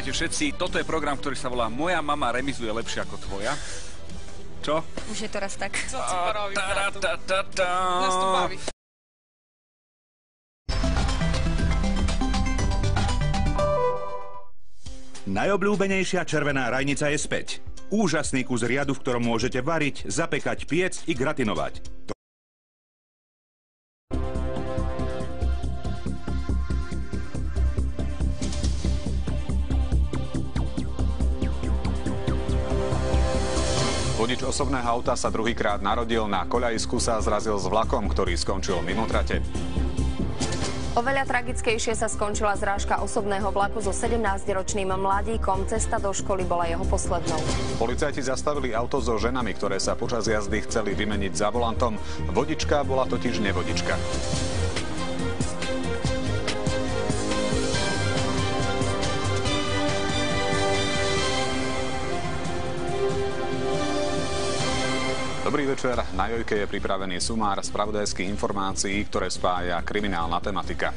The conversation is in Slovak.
Vítajte všetci. Toto je program, ktorý sa volá Moja mama remizuje lepšie ako tvoja. Čo? Už je to raz tak. Co si praví? Nás to baví. Najobľúbenejšia červená rajnica je späť. Úžasný kus riadu, v ktorom môžete variť, zapekať, piec i gratinovať. Vodič osobného auta sa druhýkrát narodil, na koľajisku sa zrazil s vlakom, ktorý skončil mimo trate. Oveľa tragickejšie sa skončila zrážka osobného vlaku so 17-ročným mladíkom. Cesta do školy bola jeho poslednou. Policajti zastavili auto so ženami, ktoré sa počas jazdy chceli vymeniť za volantom. Vodička bola totiž nevodička. Dobrý večer. Na Jojke je pripravený sumár spravodajských informácií, ktoré spája kriminálna tematika.